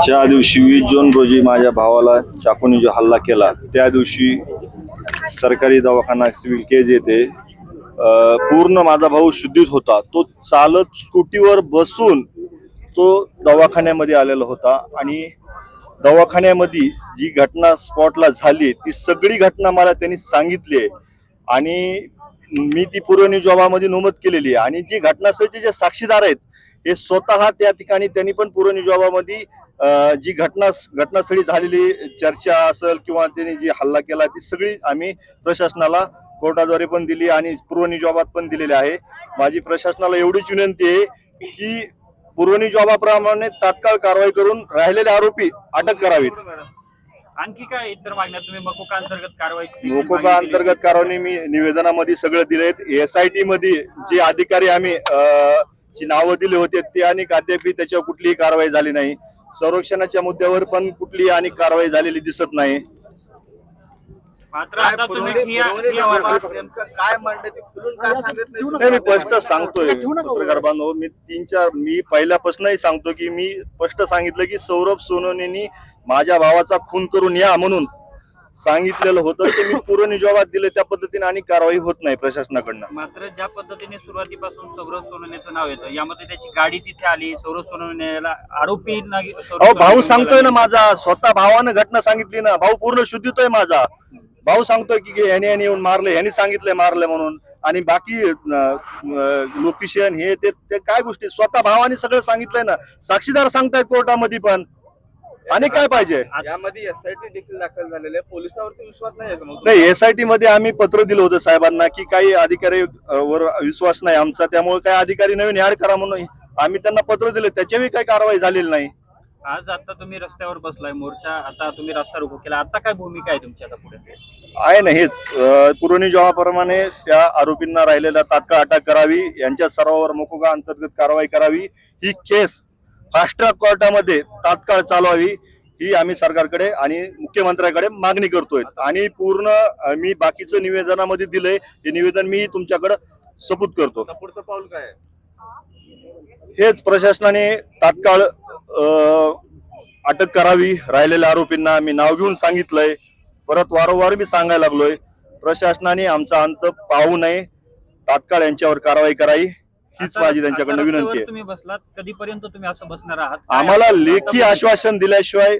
ज्या दिवशी 20 जून रोजी माझ्या भावाला चाकूने जो हल्ला केला त्या दिवशी सरकारी दवाखाना सिव्हिल केज येथे पूर्ण माझा भाऊ शुद्धीत होता। तो चालत स्कूटीवर बसून तो दवाखान्यामध्ये आलेला होता आणि दवाखान्यामध्ये जी घटना स्पॉटला झाली ती सगळी घटना मला त्यांनी सांगितली आहे आणि मी ती पुरवणी जबाबामध्ये नमूद केलेली आहे आणि जी घटनास्थळीचे जे साक्षीदार आहेत हे स्वतः त्या ठिकाणी त्यांनी पण पुरवणी जबाबामध्ये जी घटनास्थळी झालेली चर्चा असेल किंवा त्यांनी जी हल्ला केला ती सगळी आम्ही प्रशासनाला कोर्टाद्वारे पण दिली आणि पुरवणी जबाबात पण दिलेली आहे। माझी प्रशासनाला एवढीच विनंती आहे की पुरवणी जबाबाप्रमाणे तात्काळ कारवाई करून राहिलेले आरोपी अटक करावीत। आणखी काय इतर मागण्या तुम्ही मकोका अंतर्गत कारवाई मकोका अंतर्गत कारवाई मी निवेदनामध्ये सगळं दिलेत। SIT मध्ये जे अधिकारी आम्ही जी नावं दिली होते ते आणि अद्याप त्याच्यावर कुठलीही कारवाई झाली नाही। संरक्षणाच्या मुद्द्यावर पण कुठलीही आणि कारवाई झालेली दिसत नाही। मात्र आता तुम्ही काय म्हणते ते खुलून काय सांगितलं नाही, मी स्पष्ट सांगतोय पत्रकार बांधव, मी पहिल्यापासूनही सांगतो की मी स्पष्ट सांगितलं की सौरभ सोनवणेंनी माझ्या भावाचा खून करून या म्हणून सांगितलेलं होतं ते मी पुरवणी जबाबात दिले त्या पद्धतीने आणि कारवाई होत नाही प्रशासनाकडनं। मात्र ज्या पद्धतीने सुरुवातीपासून सौरभ सोनवणेचं नाव येतं यामध्ये त्याची गाडी तिथे आली, सौरभ सोनवणेला आरोपी भाऊ सांगतोय ना, माझा स्वतः भावानं घटना सांगितली ना, भाऊ पूर्ण शुद्धीतोय माझा भाऊ सांगतोय की याने येऊन मारले, ह्यानी सांगितलंय मारले म्हणून आणि बाकी लोकेशन हे ते काय गोष्टी स्वतः भावाने सगळं सांगितलंय ना, साक्षीदार सांगतायत कोर्टामध्ये पण आणि काय पाहिजे। यामध्ये SIT देखील दाखल झालेले पोलिसांवरती विश्वास नाही, SIT मध्ये आम्ही पत्र दिलं होतं साहेबांना की काही अधिकारी वर विश्वास नाही आमचा, त्यामुळे काही अधिकारी नवीन ऍड करा म्हणून आम्ही त्यांना पत्र दिले, त्याच्याही काही कारवाई झालेली नाही। आज आता तुम्ही रस्त्यावर बसलाय मोर्चा, आता तुम्ही रस्ता रोको केला, आता काय भूमिका आहे तुमची आता पुढे? आहे ना, हेच पुरवणी जबाबाप्रमाणे त्या आरोपींना राहिलेल्या तात्काळ अटक करावी, यांच्या सर्वांवर मकोका अंतर्गत कारवाई करावी, ही केस फास्ट ट्रॅक कोर्टामध्ये तात्काळ चालवावी ही आम्ही सरकारकडे आणि मुख्यमंत्र्यांकडे मागणी करतोय आणि पूर्ण मी बाकीचं निवेदनामध्ये दिलंय ते निवेदन मी तुमच्याकडे सबूत करतो। पुढचं पाऊल काय? हेच प्रशासनाने तात्काळ अटक करावी, राहिलेल्या आरोपींना मी नाव घेऊन सांगितलंय, परत वारंवार मी सांगायला लागलोय प्रशासनाने आमचा अंत पाहू नये, तात्काळ यांच्यावर कारवाई करावी हीच माझी त्यांच्याकडनं विनंती आहे। तुम्ही बसलात, कधीपर्यंत तुम्ही असं बसणार आहात? आम्हाला लेखी आश्वासन दिल्याशिवाय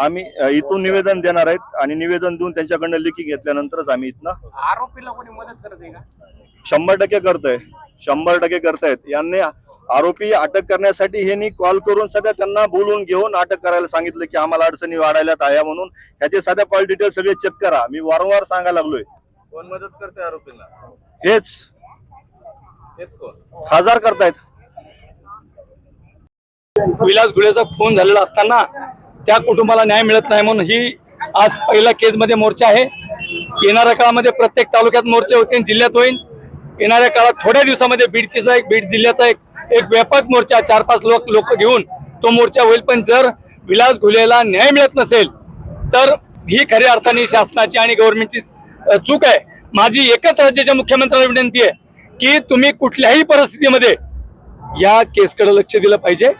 आम्ही इथून निवेदन देणार आहेत आणि निवेदन देऊन त्यांच्याकडनं लेखी घेतल्यानंतरच आम्ही इथनं आरोपीला कोणी मदत करते का? 100% करतोय, 100% करतायत। यांनी आरोपी अटक करण्यासाठी हे कॉल करून सध्या त्यांना बोलून घेऊन अटक करायला सांगितलं की आम्हाला अडचणी वाढायला आहे म्हणून ह्याचे सध्या कॉल डिटेल सगळे चेक करा, मी वारंवार सांगायला लागलोय। कोण मदत करते आरोपीला? हेच खासदार करतायत। विलास घुलेचा खून झालेला असताना त्या कुटुंबाला न्याय मिळत नाही म्हणून ही आज पहिला केस मध्ये मोर्चा आहे। येणाऱ्या काळामध्ये प्रत्येक तालुक्यात मोर्चे होतील, जिल्ह्यात होईल। येणाऱ्या काळात थोड्या दिवसामध्ये बीड जिल्ह्याचा एक व्यापक मोर्चा 4-5 लोक घेऊन तो मोर्चा होईल। पण जर विलास घुलेला न्याय मिळत नसेल तर ही खऱ्या अर्थाने शासनाची आणि गव्हर्नमेंटची चूक आहे। माझी एकच राज्याच्या मुख्यमंत्र्यांना विनंती आहे की तुम्ही कुठल्याही परिस्थितीमध्ये या केसकडे लक्ष दिलं पाहिजे।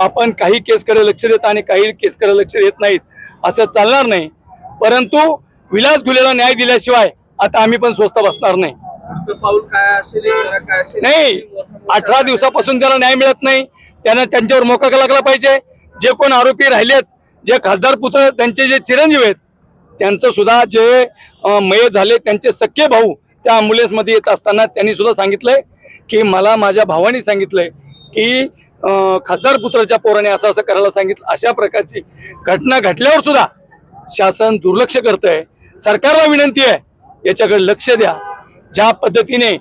आपण काही केसकडे लक्ष देत आणि काही केसकडे लक्ष देत नाहीत असं चालणार नाही, परंतु विलास घुलेला न्याय दिल्याशिवाय आता आम्ही पण स्वस्त बसणार नाही। पाऊल काय असेल नाही, 18 दिवसापासून त्याला न्याय मिळत नाही, त्यांना त्यांच्यावर मोका लागला पाहिजे। जे कोण आरोपी राहिलेत, जे खासदार पुत्र त्यांचे जे चिरंजीव आहेत त्यांचं सुद्धा जे मयत झाले त्यांचे सख्खे भाऊ त्या ॲम्ब्युलन्स मध्ये येत असताना त्यांनी सुद्धा सांगितलंय की मला माझ्या भावाने सांगितलंय की खासदार पुत्राच्या पोराने असं असं करायला सांगितलं। अशा प्रकारची घटना घडल्यावर सुद्धा शासन दुर्लक्ष करतंय। सरकारला विनंती आहे याच्याकडे लक्ष द्या। ज्या पद्धतीने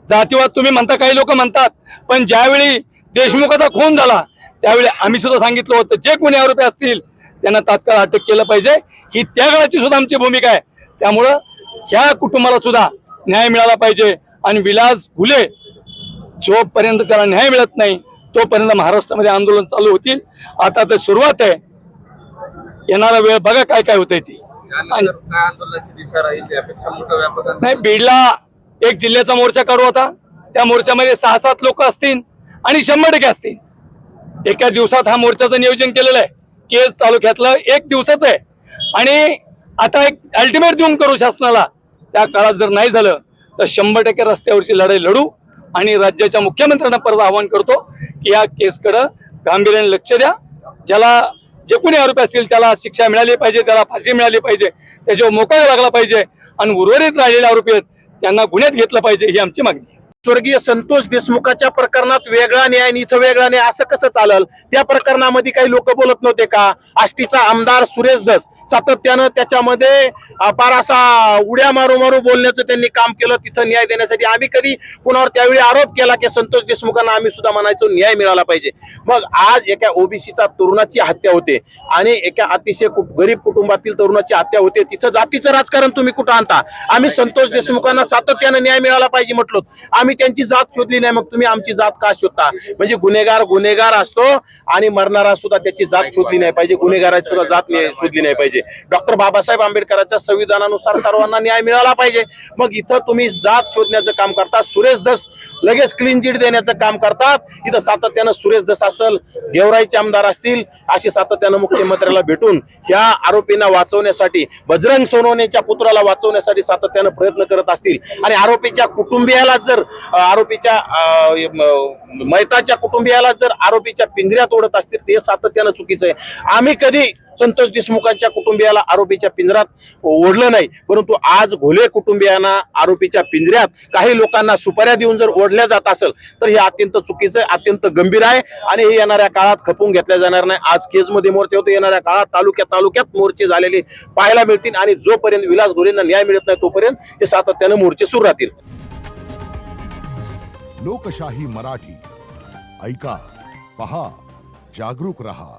जातीवाद तुम्ही म्हणता, काही लोक म्हणतात, पण ज्यावेळी देशमुखाचा खून झाला त्यावेळी आम्ही सुद्धा सांगितलं होतं जे कोणी आरोपी असतील त्यांना तात्काळ अटक केलं पाहिजे, ही त्या काळाची सुद्धा आमची भूमिका आहे। त्यामुळं ह्या कुटुंबाला सुद्धा न्याय मिळाला पाहिजे आणि विलास घुले जोपर्यंत त्याला न्याय मिळत नाही तोपर्यंत महाराष्ट्रामध्ये आंदोलन चालू होतील। आता तर सुरुवात आहे, येणारा वेळ बघा काय काय होतंय ती। नाही, बीडला एक जिल्ह्याचा मोर्चा काढू होता, त्या मोर्चामध्ये 6-7 लोक असतील आणि 100% असतील। एका दिवसात हा मोर्चाचं नियोजन केलेलं आहे। केज तालुक्यातलं 1 दिवसाचं आहे आणि आता एक अल्टिमेट देऊन करू शासनाला. त्या काळात जर नाही झालं तर 100% रस्त्यावरची लढाई लढू आणि राज्याच्या मुख्यमंत्र्यांना परत आवाहन करतो की या केसकडं गांभीर्याने लक्ष द्या. ज्याला जे कोणी आरोपी असतील त्याला शिक्षा मिळाली पाहिजे, त्याला फाशी मिळाली पाहिजे, त्याच्यावर मोका लागला पाहिजे आणि उर्वरित राहिलेले आरोपी आहेत त्यांना गुन्ह्यात घेतलं पाहिजे ही आमची मागणी आहे. स्वर्गीय संतोष देशमुखाच्या प्रकरणात वेगळा न्याय आणि इथं वेगळा न्याय असं कसं चालल? त्या प्रकरणामध्ये काही लोक बोलत नव्हते का? आष्टीचा आमदार सुरेश धस सातत्यानं त्याच्यामध्ये फार असा उड्या मारू मारू बोलण्याचं त्यांनी काम केलं तिथं न्याय देण्यासाठी. आम्ही कधी कुणावर त्यावेळी आरोप केला की संतोष देशमुखांना आम्ही सुद्धा म्हणायचो न्याय मिळाला पाहिजे. मग आज एका ओबीसीचा तरुणाची हत्या होते आणि एका अतिशय गरीब कुटुंबातील तरुणाची हत्या होते. तिथं जातीचं राजकारण तुम्ही कुठं आणता? आम्ही संतोष देशमुखांना सातत्यानं न्याय मिळाला पाहिजे म्हटलो. आम्ही त्यांची जात शोधली नाही, मग तुम्ही आमची जात का शोधता? म्हणजे गुन्हेगार असतो आणि मरणारा सुद्धा त्याची जात शोधली नाही पाहिजे, गुन्हेगाराची सुद्धा जात शोधली नाही पाहिजे. डॉक्टर बाबासाहेब आंबेडकरांच्या संविधानानुसार सर्वांना न्याय मिळाला पाहिजे. मग इथं तुम्ही जात शोधण्याचं काम करता, सुरेश धस लगेच क्लीन चिट देण्याचं काम करतात. इथं सातत्यानं सुरेश धस असेल, गेवराईचे आमदार असतील, असे सातत्यानं मुख्यमंत्र्याला भेटून ह्या आरोपींना वाचवण्यासाठी, बजरंग सोनवणेच्या पुत्राला वाचवण्यासाठी सातत्यानं प्रयत्न करत असतील आणि आरोपीच्या कुटुंबियाला जर आरोपीच्या मैताच्या कुटुंबियाला जर आरोपीच्या पिंजऱ्यात ओढत असतील ते सातत्यानं चुकीचं आहे. आम्ही कधी संतोष देशमुखांच्या कुटुंबियाला आरोपीच्या पिंजऱ्यात ओढलं नाही, परंतु आज घोले कुटुंबियांना आरोपीच्या पिंजऱ्यात काही लोकांना सुपाऱ्या देऊन जर ओढल्या जात असेल तर हे अत्यंत चुकीचं आहे, अत्यंत गंभीर आहे आणि हे येणाऱ्या काळात खपून घेतल्या जाणार नाही. आज केजमध्ये मोर्चे होते, येणाऱ्या काळात तालुक्यात मोर्चे झालेले पाहायला मिळतील आणि जोपर्यंत विलास घोलेंना न्याय मिळत नाही तोपर्यंत हे सातत्यानं मोर्चे सुरू राहतील. लोकशाही मराठी ऐका, पहा, जागरूक रहा.